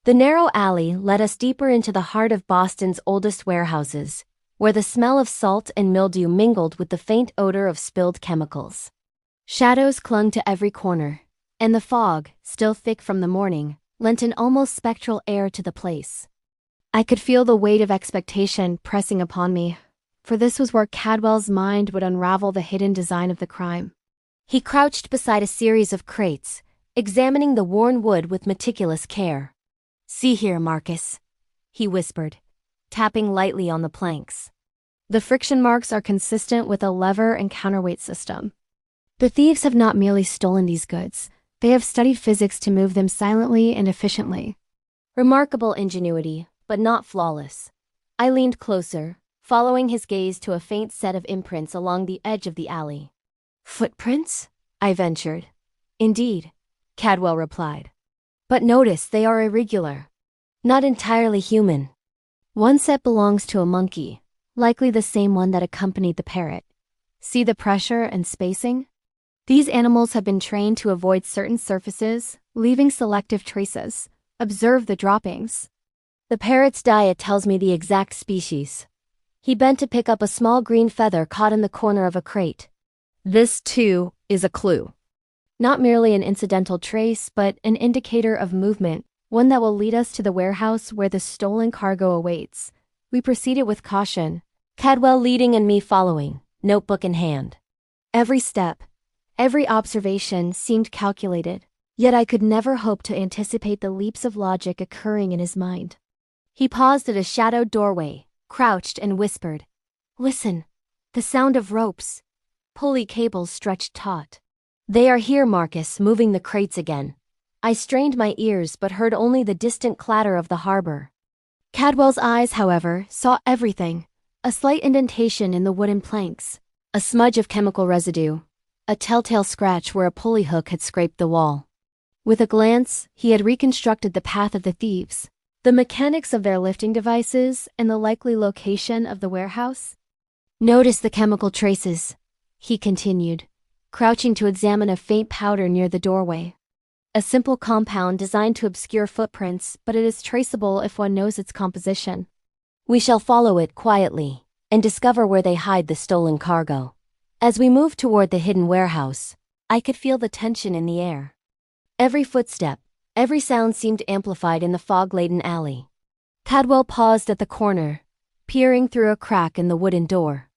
The narrow alley led us deeper into the heart of Boston's oldest warehouses, where the smell of salt and mildew mingled with the faint odor of spilled chemicals. Shadows clung to every corner, and the fog, still thick from the morning, lent an almost spectral air to the place. I could feel the weight of expectation pressing upon me, for this was where Cadwell's mind would unravel the hidden design of the crime. He crouched beside a series of crates, examining the worn wood with meticulous care. "See here, Marcus," he whispered, tapping lightly on the planks. The friction marks are consistent with a lever and counterweight system. The thieves have not merely stolen these goods, they have studied physics to move them silently and efficiently. Remarkable ingenuity, but not flawless. I leaned closer, following his gaze to a faint set of imprints along the edge of the alley. "Footprints?" I ventured. "Indeed," Cadwell replied. "But notice they are irregular. Not entirely human. One set belongs to a monkey, likely the same one that accompanied the parrot. See the pressure and spacing? These animals have been trained to avoid certain surfaces, leaving selective traces. Observe the droppings. The parrot's diet tells me the exact species." He bent to pick up a small green feather caught in the corner of a crate. "This, too, is a clue. Not merely an incidental trace, but an indicator of movement, one that will lead us to the warehouse where the stolen cargo awaits." We proceeded with caution, Cadwell leading and me following, notebook in hand. Every step, every observation seemed calculated, yet I could never hope to anticipate the leaps of logic occurring in his mind. He paused at a shadowed doorway, crouched and whispered, "Listen, the sound of ropes. Pulley cables stretched taut. They are here, Marcus, moving the crates again." I strained my ears but heard only the distant clatter of the harbor. Cadwell's eyes, however, saw everything. A slight indentation in the wooden planks, a smudge of chemical residue, a telltale scratch where a pulley hook had scraped the wall. With a glance, he had reconstructed the path of the thieves, the mechanics of their lifting devices, and the likely location of the warehouse. "Notice the chemical traces," he continued, crouching to examine a faint powder near the doorway. "A simple compound designed to obscure footprints, but it is traceable if one knows its composition. We shall follow it quietly and discover where they hide the stolen cargo." As we moved toward the hidden warehouse, I could feel the tension in the air. Every footstep, every sound seemed amplified in the fog-laden alley. Cadwell paused at the corner, peering through a crack in the wooden door.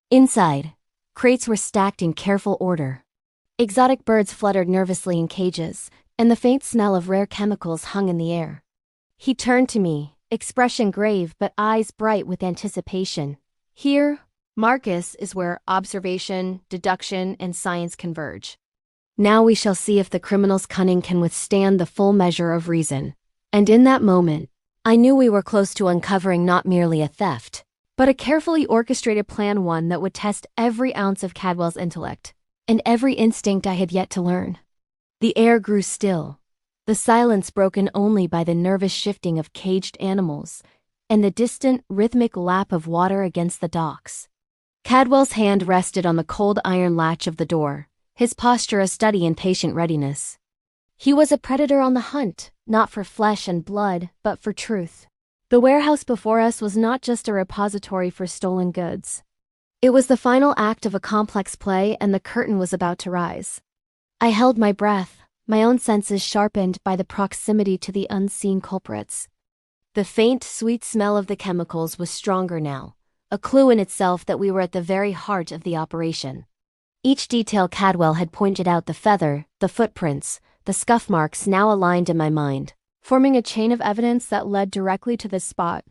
Inside, crates were stacked in careful order. Exotic birds fluttered nervously in cages, and the faint smell of rare chemicals hung in the air. He turned to me, expression grave but eyes bright with anticipation. "Here, Marcus, is where observation, deduction, and science converge. Now we shall see if the criminal's cunning can withstand the full measure of reason." And in that moment, I knew we were close to uncovering not merely a theft, but a carefully orchestrated plan, one that would test every ounce of Cadwell's intellect, and every instinct I had yet to learn. The air grew still, the silence broken only by the nervous shifting of caged animals, and the distant, rhythmic lap of water against the docks. Cadwell's hand rested on the cold iron latch of the door, his posture a study in patient readiness. He was a predator on the hunt, not for flesh and blood, but for truth. The warehouse before us was not just a repository for stolen goods. It was the final act of a complex play, and the curtain was about to rise. I held my breath, my own senses sharpened by the proximity to the unseen culprits. The faint, sweet smell of the chemicals was stronger now, a clue in itself that we were at the very heart of the operation. Each detail Cadwell had pointed out, the feather, the footprints, the scuff marks, now aligned in my mind, forming a chain of evidence that led directly to the spot.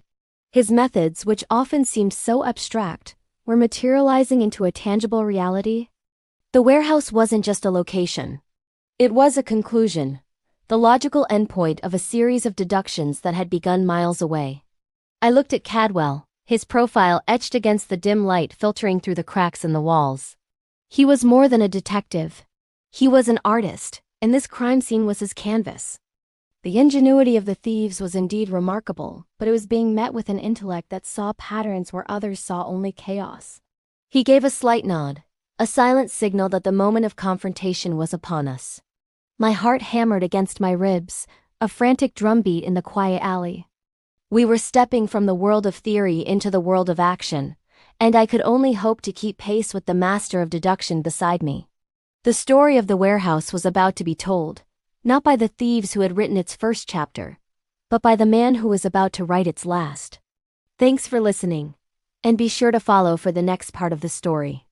His methods, which often seemed so abstract, were materializing into a tangible reality. The warehouse wasn't just a location. It was a conclusion, the logical endpoint of a series of deductions that had begun miles away. I looked at Cadwell, his profile etched against the dim light filtering through the cracks in the walls. He was more than a detective. He was an artist, and this crime scene was his canvas. The ingenuity of the thieves was indeed remarkable, but it was being met with an intellect that saw patterns where others saw only chaos. He gave a slight nod, a silent signal that the moment of confrontation was upon us. My heart hammered against my ribs, a frantic drumbeat in the quiet alley. We were stepping from the world of theory into the world of action, and I could only hope to keep pace with the master of deduction beside me. The story of the warehouse was about to be told, not by the thieves who had written its first chapter, but by the man who was about to write its last. Thanks for listening, and be sure to follow for the next part of the story.